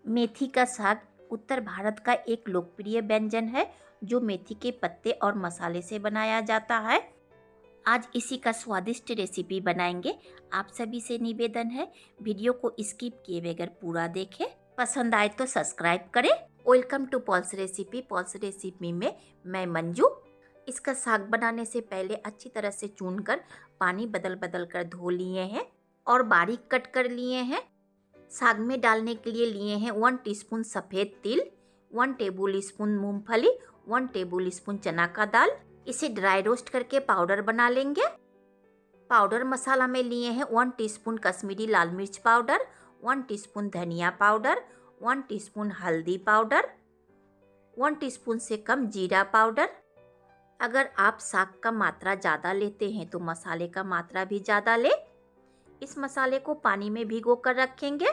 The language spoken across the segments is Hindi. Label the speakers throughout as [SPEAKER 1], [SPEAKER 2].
[SPEAKER 1] मेथी का साग उत्तर भारत का एक लोकप्रिय व्यंजन है जो मेथी के पत्ते और मसाले से बनाया जाता है। आज इसी का स्वादिष्ट रेसिपी बनाएंगे। आप सभी से निवेदन है वीडियो को स्किप किए बगैर पूरा देखें। पसंद आए तो सब्सक्राइब करें। Welcome to Paul's recipe. Paul's recipe में मैं मंजू। इसका साग बनाने से पहले अच्छी तरह से चूनकर पानी बदल बदल कर धो लिए हैं और बारीक कट कर लिए हैं। साग में डालने के लिए लिए हैं 1 टीस्पून सफ़ेद तिल, 1 टेबल स्पून मूंगफली, 1 टेबल स्पून चना का दाल। इसे ड्राई रोस्ट करके पाउडर बना लेंगे। पाउडर मसाला में लिए हैं 1 टीस्पून कश्मीरी लाल मिर्च पाउडर, 1 टीस्पून धनिया पाउडर, 1 टीस्पून हल्दी पाउडर, 1 टीस्पून से कम जीरा पाउडर। अगर आप साग का मात्रा ज़्यादा लेते हैं तो मसाले का मात्रा भी ज़्यादा लें। इस मसाले को पानी में भिगो कर रखेंगे।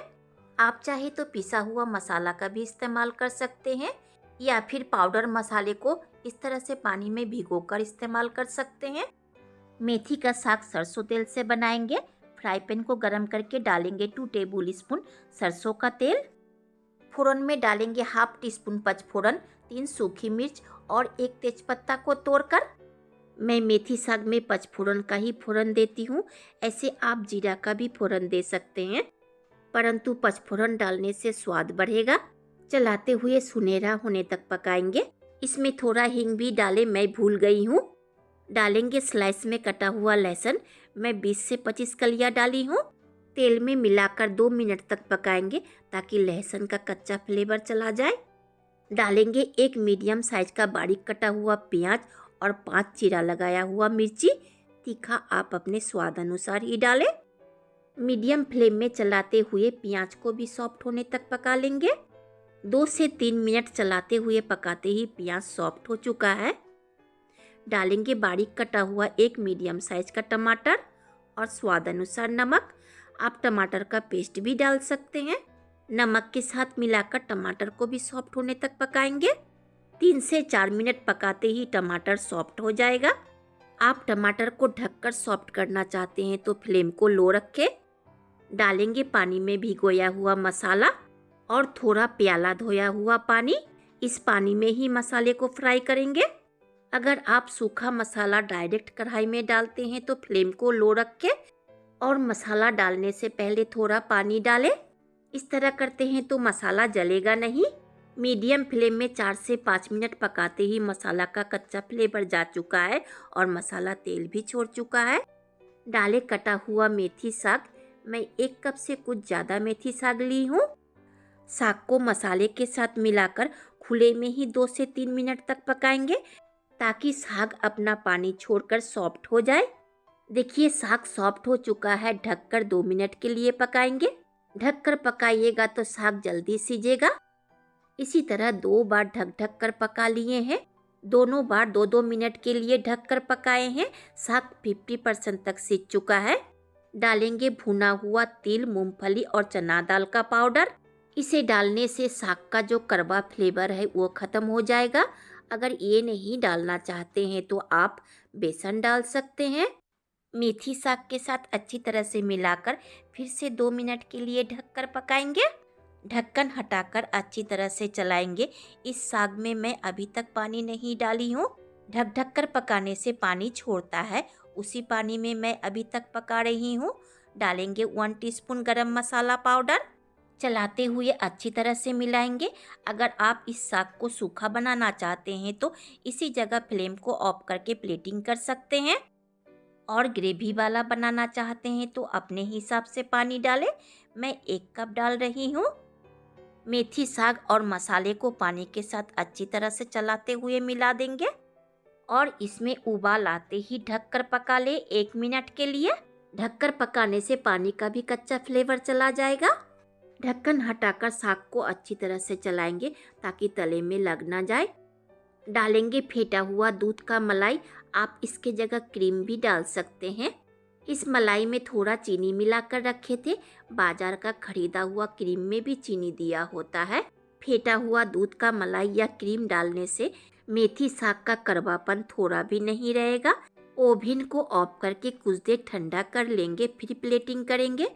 [SPEAKER 1] आप चाहे तो पिसा हुआ मसाला का भी इस्तेमाल कर सकते हैं या फिर पाउडर मसाले को इस तरह से पानी में भिगो कर इस्तेमाल कर सकते हैं। मेथी का साग सरसों तेल से बनाएंगे। फ्राई पैन को गरम करके डालेंगे 2 टेबल स्पून सरसों का तेल। फोड़न में डालेंगे हाफ टी स्पून पचफोड़न, 3 सूखी मिर्च और 1 तेजपत्ता को तोड़कर। मैं मेथी साग में पचफोड़न का ही फोड़न देती हूँ। ऐसे आप जीरा का भी फोड़न दे सकते हैं, परंतु पचफोड़न डालने से स्वाद बढ़ेगा। चलाते हुए सुनहरा होने तक पकाएंगे। इसमें थोड़ा हींग भी डालें, मैं भूल गई हूँ। डालेंगे स्लाइस में कटा हुआ लहसुन। मैं 20 से 25 कलियाँ डाली हूँ। तेल में मिलाकर 2 मिनट तक पकाएंगे ताकि लहसुन का कच्चा फ्लेवर चला जाए। डालेंगे 1 मीडियम साइज का बारीक कटा हुआ प्याज और 5 चीरा लगाया हुआ मिर्ची। तीखा आप अपने स्वाद अनुसार ही डालें। मीडियम फ्लेम में चलाते हुए प्याज को भी सॉफ्ट होने तक पका लेंगे। 2 से 3 मिनट चलाते हुए पकाते ही प्याज सॉफ्ट हो चुका है। डालेंगे बारीक कटा हुआ 1 मीडियम साइज का टमाटर और स्वाद अनुसार नमक। आप टमाटर का पेस्ट भी डाल सकते हैं। नमक के साथ मिलाकर टमाटर को भी सॉफ्ट होने तक पकाएंगे। 3 से 4 मिनट पकाते ही टमाटर सॉफ्ट हो जाएगा। आप टमाटर को ढककर सॉफ्ट करना चाहते हैं तो फ्लेम को लो रखें। डालेंगे पानी में भिगोया हुआ मसाला और थोड़ा प्याला धोया हुआ पानी। इस पानी में ही मसाले को फ्राई करेंगे। अगर आप सूखा मसाला डायरेक्ट कढ़ाई में डालते हैं तो फ्लेम को लो रखें और मसाला डालने से पहले थोड़ा पानी डालें। इस तरह करते हैं तो मसाला जलेगा नहीं। मीडियम फ्लेम में 4 से 5 मिनट पकाते ही मसाला का कच्चा फ्लेवर जा चुका है और मसाला तेल भी छोड़ चुका है। डाले कटा हुआ मेथी साग। मैं 1 कप से कुछ ज़्यादा मेथी साग ली हूँ। साग को मसाले के साथ मिलाकर खुले में ही 2 से 3 मिनट तक पकाएंगे ताकि साग अपना पानी छोड़कर सॉफ्ट हो जाए। देखिए साग सॉफ्ट हो चुका है। ढककर 2 मिनट के लिए पकाएंगे। ढककर पकाइएगा तो साग जल्दी सीजेगा। इसी तरह 2 बार ढक ढक कर पका लिए हैं। दोनों बार 2-2 मिनट के लिए ढककर पकाए हैं। साग 50% तक सीज चुका है। डालेंगे भुना हुआ तिल, मूंगफली और चना दाल का पाउडर। इसे डालने से साग का जो कड़वा फ्लेवर है वो ख़त्म हो जाएगा। अगर ये नहीं डालना चाहते हैं तो आप बेसन डाल सकते हैं। मेथी साग के साथ अच्छी तरह से मिलाकर फिर से 2 मिनट के लिए ढककर पकाएंगे। ढक्कन हटाकर अच्छी तरह से चलाएंगे। इस साग में मैं अभी तक पानी नहीं डाली हूँ। ढक ढक कर पकाने से पानी छोड़ता है। उसी पानी में मैं अभी तक पका रही हूँ। डालेंगे 1 टीस्पून गरम मसाला पाउडर। चलाते हुए अच्छी तरह से मिलाएंगे। अगर आप इस साग को सूखा बनाना चाहते हैं तो इसी जगह फ्लेम को ऑफ करके प्लेटिंग कर सकते हैं और ग्रेवी वाला बनाना चाहते हैं तो अपने हिसाब से पानी डालें। मैं 1 कप डाल रही हूँ। मेथी साग और मसाले को पानी के साथ अच्छी तरह से चलाते हुए मिला देंगे और इसमें उबाल आते ही ढककर पका ले 1 मिनट के लिए। ढककर पकाने से पानी का भी कच्चा फ्लेवर चला जाएगा। ढक्कन हटाकर साग को अच्छी तरह से चलाएंगे ताकि तले में लग ना जाए। डालेंगे फेंटा हुआ दूध का मलाई। आप इसके जगह क्रीम भी डाल सकते हैं। इस मलाई में थोड़ा चीनी मिलाकर रखे थे। बाजार का खरीदा हुआ क्रीम में भी चीनी दिया होता है। फेंटा हुआ दूध का मलाई या क्रीम डालने से मेथी साग का कड़वापन थोड़ा भी नहीं रहेगा। ओवन को ऑफ करके कुछ देर ठंडा कर लेंगे, फिर प्लेटिंग करेंगे।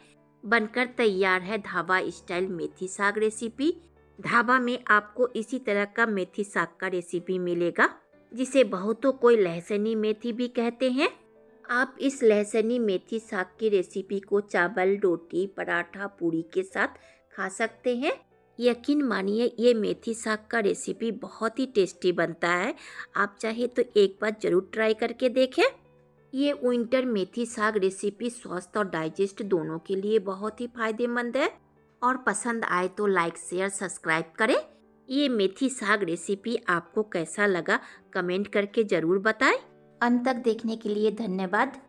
[SPEAKER 1] बनकर तैयार है ढाबा स्टाइल मेथी साग रेसिपी। ढाबा में आपको इसी तरह का मेथी साग का रेसिपी मिलेगा, जिसे बहुतों कोई लहसुनी मेथी भी कहते हैं। आप इस लहसुनी मेथी साग की रेसिपी को चावल, रोटी, पराठा, पूरी के साथ खा सकते हैं। यकीन मानिए ये मेथी साग का रेसिपी बहुत ही टेस्टी बनता है। आप चाहे तो एक बार ज़रूर ट्राई करके देखें। ये विंटर मेथी साग रेसिपी स्वास्थ्य और डाइजेस्ट दोनों के लिए बहुत ही फायदेमंद है। और पसंद आए तो लाइक, शेयर, सब्सक्राइब करें। ये मेथी साग रेसिपी आपको कैसा लगा कमेंट करके ज़रूर बताएं। अंत तक देखने के लिए धन्यवाद।